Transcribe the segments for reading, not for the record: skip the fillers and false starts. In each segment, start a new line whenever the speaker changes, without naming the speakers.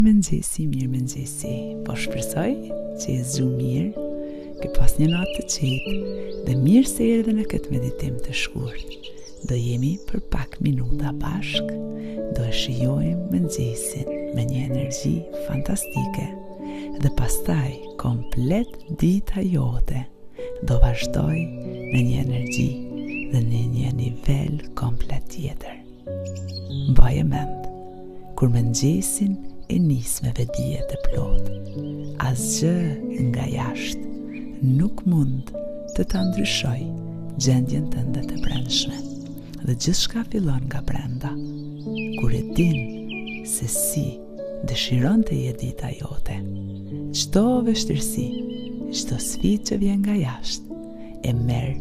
Mirëmëngjesi, po shpresoj që je zgjuar mirë, ke pas një natë të qetë dhe mirë se erdhe në këtë meditim të shkurt. Do jemi për pak minuta bashk, do e shijojmë mëngjesin me një energji fantastike dhe pastaj komplet dita jote do vazhdoj në një energji dhe në një nivel komplet tjetër. Mbaje mend, kur mëngjesin e nis me vedije të plot, asgjë nga jashtë nuk mund të ta ndryshoj gjendjen tënde të brendshme dhe gjithçka fillon nga brenda. Kur e din se si dëshiron të jetë dita jote, çdo vështirësi, çdo sfidë që vjen nga jashtë e merr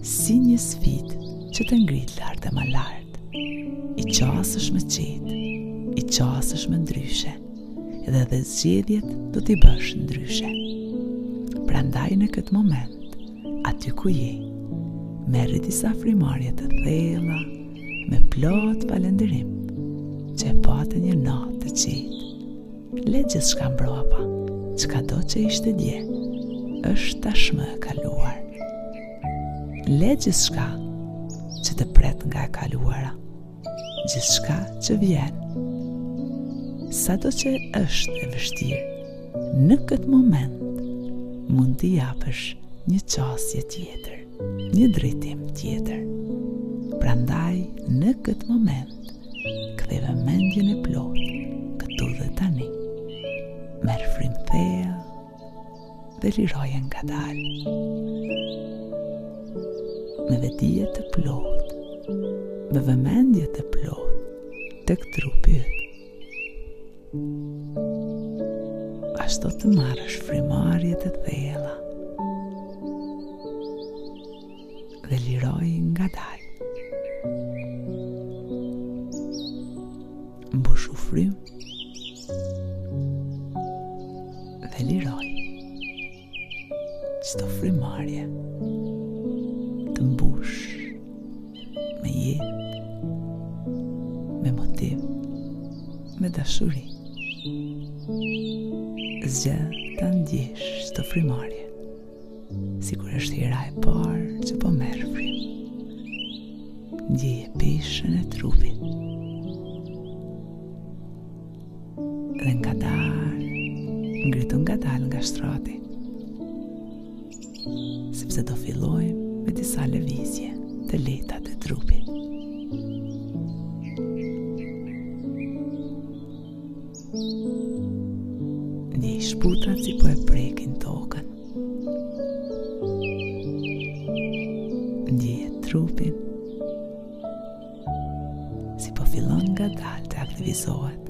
si një sfidë që të ngrit lart e më lart. I qasësh me qetë, i qasësh me ndryshe, edhe zgjedhjet do t'i bësh ndryshe. Prandaj në këtë moment, aty ku je, merri disa frymarrje të thella me plot falënderim që e patë një natë të qetë. Le gjithçka mbrapa, çkado që ishte dje, është tashmë e kaluar. Le gjithçka që të pret nga e kaluara, gjithçka që vjen, sado që është e vështirë, në këtë moment mund t'i japësh një qasje tjetër, një drejtim tjetër. Prandaj, në këtë moment, ktheve mendjen e plot, këtu dhe tani. Merr frymë thellë dhe liroje ngadalë. Me vedije të plot, me vëmendje të plot, tek trupi yt. Ashtu të marrësh frymarrje të thella dhe liroj ngadalë. Mbushu frymë dhe liroj. Çdo frymarrje të mbush me jetë, me motiv, me dashuri. Zgjedh ta ndjesh çdo frymarrje, sikur është hera e parë që po merr frymë. Ndjeje peshën e trupit dhe ngritu ngadalë nga shtrati, sepse do fillojmë me disa lëvizje të lehta të trupit. Ndjej shputat si po e prekin tokën. Ndjeje trupin si po fillon ngadalë të aktivizohet.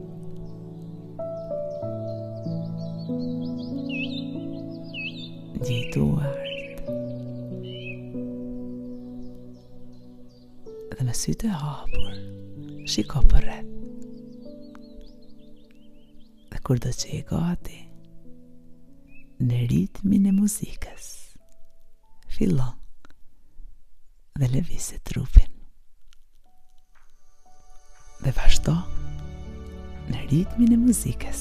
Ndjej duart dhe me sytë e hapur shiko përreth. Dhe kur do që je gati, në ritmin e muzikës, fillon dhe lëviz trupin. Dhe vazhdo në ritmin e muzikës.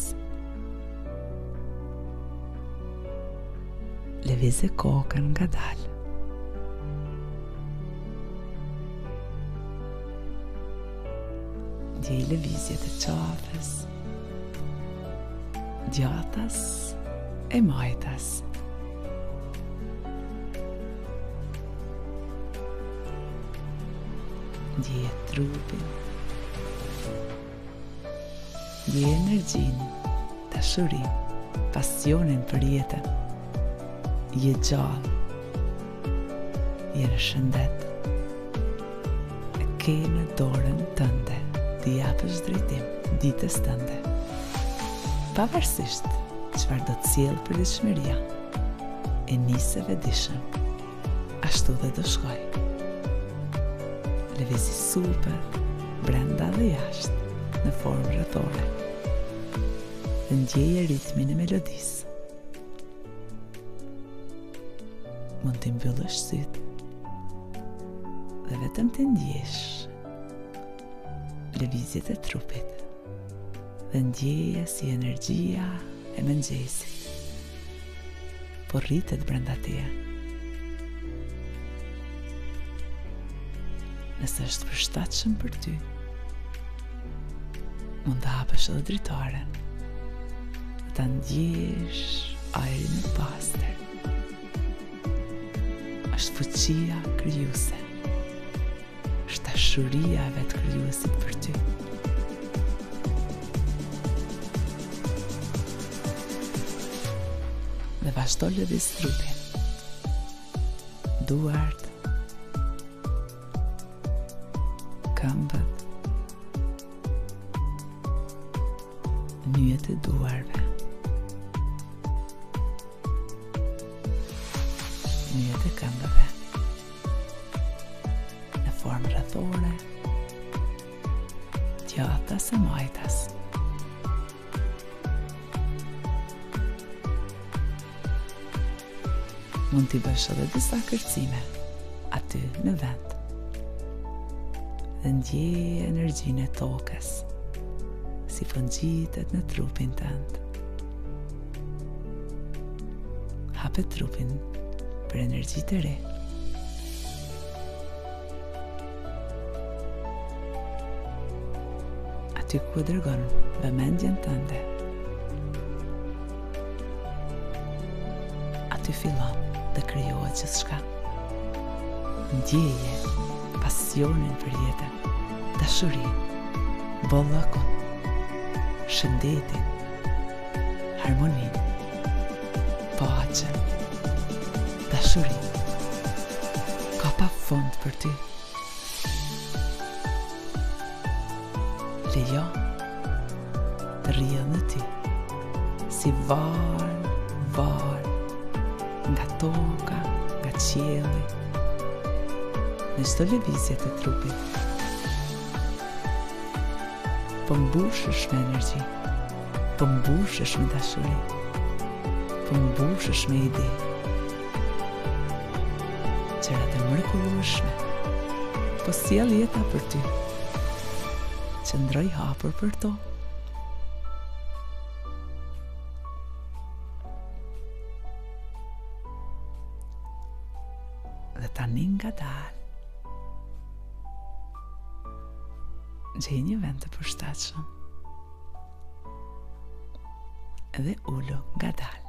Lëviz kokën ngadalë. Ndjej lëvizjet e qafës, djathtas e majtas. Ndjeje trupin, ndjeje energjinë, dashurinë, pasionin për jetën. Je gjallë, je në shëndet, e ke në dorën tënde t'i japësh drejtim ditës tënde. Pavarësisht çfarë do të sjellë përditshmëria, e nisë vetëdijshëm, ashtu dhe do shkoj. Lëvizi supët brenda dhe jashtë në formë rrethore. Dhe ndjeje ritmin e melodisë. Mund t'i mbyllësh sytë dhe vetëm të ndjesh lëvizjet e trupit dhe ndjeje si energjia e mëngjesit po rritet brenda teje. Nëse është përshtatshëm për ty, mund të hapësh edhe dritaren dhe ta ndjesh ajrin e pastër. Është fuqia krijuese, është dashuria e vetë krijuesit për ty. Dhe vazhdo lëviz trupin, duart, këmbët, nyjet e duarve, nyjet e këmbëve, në formë rrethore, djathtas e majtas. Mund t'i bësh edhe disa kërcime aty në vend dhe ndjeje energjinë e tokës si po ngjitet në trupin tënd. Hape trupin për energji të re. Aty ku e dërgon vëmendjen tënde, aty fillon dhe krijohet gjithçka. Ndjeje pasionin për jetën, dashurinë, bollëkun, shëndetin, harmoninë, paqen, dashurinë. Ka pa fund për ty. Lejo të rrjedhë në ty si varë nga toka, nga qielli, në çdo lëvizje të trupit. Po mbushesh me energji, po mbushesh me dashuri, po mbushesh me ide. Gjërat e mrekullueshme po sjell jeta për ty. Qëndroj hapur për to. Dhe tani ngadalë gjej një vend të përshtatshëm dhe ulo ngadalë.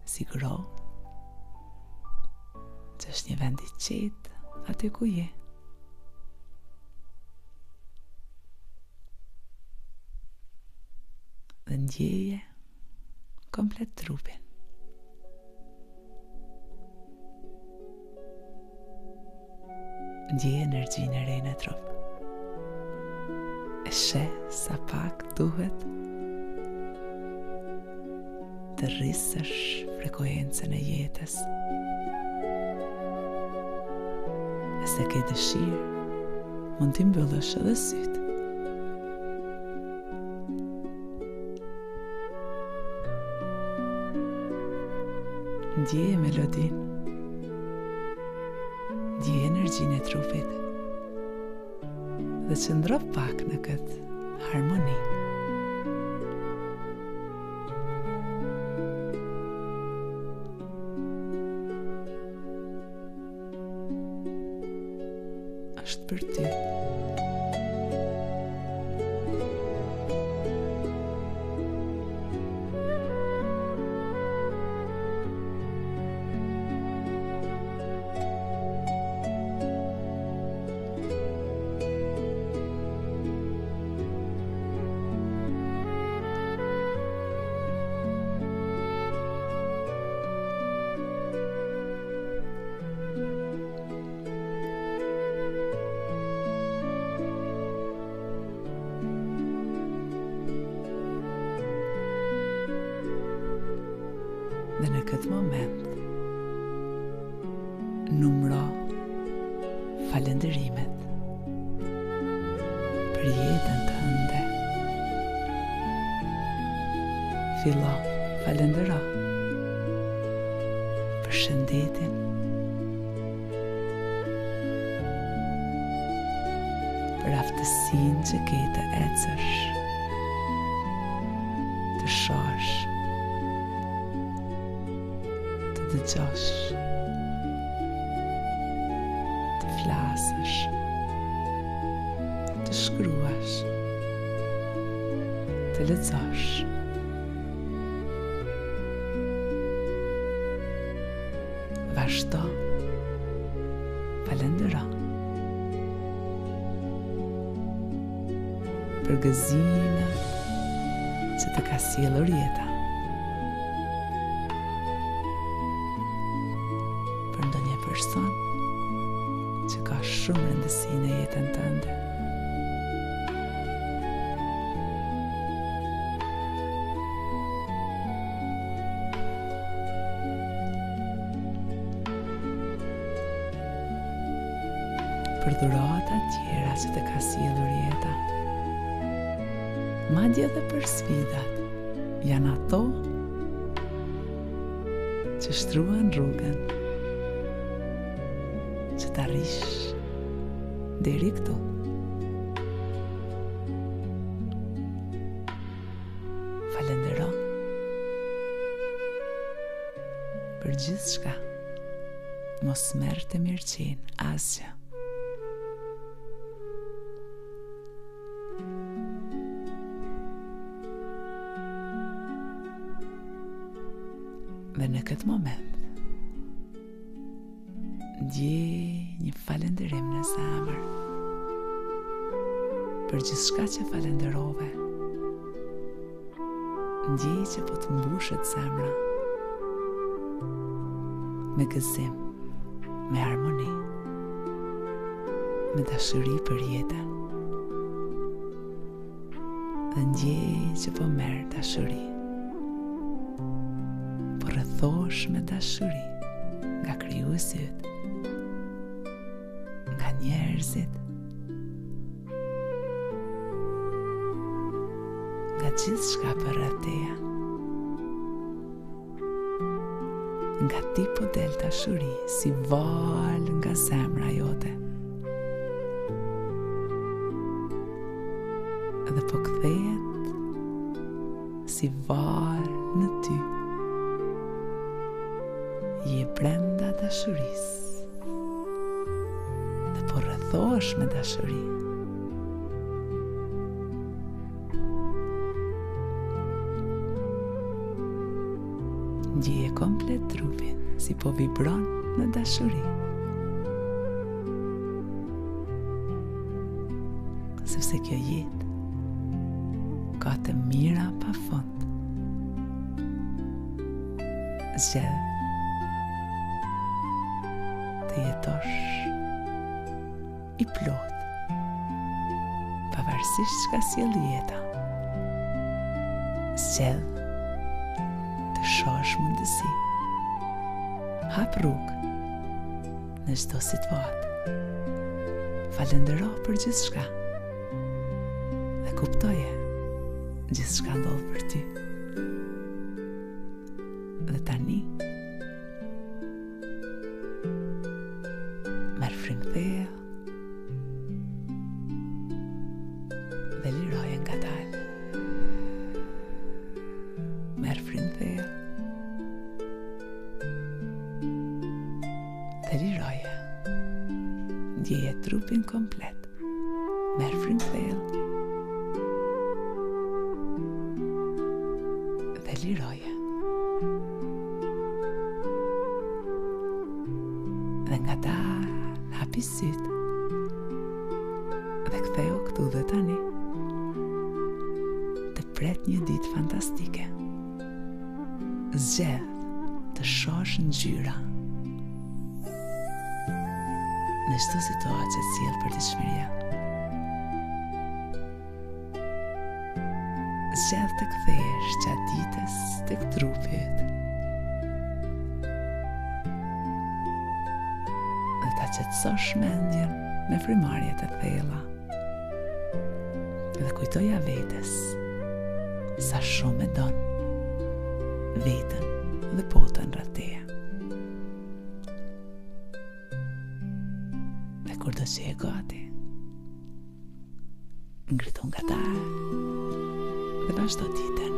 Siguro që është një vend i qetë aty ku je. Dhe ndjeje komplet trupin. Ndjeje energjinë e re në trup. E sheh sa pak duhet të rrisësh frekuencën e jetës. Nëse ke dëshirë, mund t'i mbyllësh edhe sytë. Ndjeje melodinë, ndjeje energjinë e trupit dhe qëndro pak në këtë harmoni. Është për ty. Dhe në këtë moment numro falënderimet për jetën tënde. Fillo falëndero për shëndetin, për aftësinë që ke të ecësh, të shohësh, të dëgjosh, të flasësh, të shkruash, të lexosh. Vazhdo, falendero për gëzimet që të ka sjellur jeta, për ndonjë person që ka shumë rëndësi në jetën tënde. Për dhuratat tjera që të ka sjellur jeta. Madje edhe për sfidat, janë ato që shtruan rrugën që të arrish deri këtu. Falendero për gjithçka. Mos merr të mirëqinë asgjë. Dhe në këtë moment ndjej një falënderim në zemër për gjithçka që falenderove. Ndjej që po të mbushet zemra me gëzim, me harmoni, me dashuri për jetën. Dhe ndjej që po merr dashuri, rrëthosh me dashuri nga krijuesit, nga njerëzit, nga gjithçka për rreth teja. Nga ti po del dashuri si val nga zemra jote. Dhe po kthehet si val në ty. Je brenda dashurisë dhe po rrëthohesh me dashuri. Ndjeje komplet trupin si po vibron në dashuri. Sepse kjo jetë ka të mira pa fund. Zgjedh të jetosh i plot, pavarësisht çka sjell jeta. Zgjedh të shohësh mundësi. Hap rrugë në çdo situatë. Falendero për gjithçka. Dhe kuptoje gjithçka ndodh për ty. Dhe tani merr frymëthea dhe liroje ngadalë. Merr frymëthea dhe liroje. Ndjeje trupin komplet. Merr frymëthea dhe liroje. Dhe ngadalë hapi sytë dhe ktheu këtu dhe tani. Të pret një ditë fantastike. Zgjedh të shohësh ngjyra në çdo situatë që sjell për të çmiria. Zgjedh të kthehesh gjatë ditës tek trupi yt. Dhe ta qetësosh mendjen me frymarrje të thella. Dhe kujtoja vetes sa shumë e don vetën dhe botën rreth teje. Dhe kur do që e gati, ngriton nga ta dhe vazhdo ditën.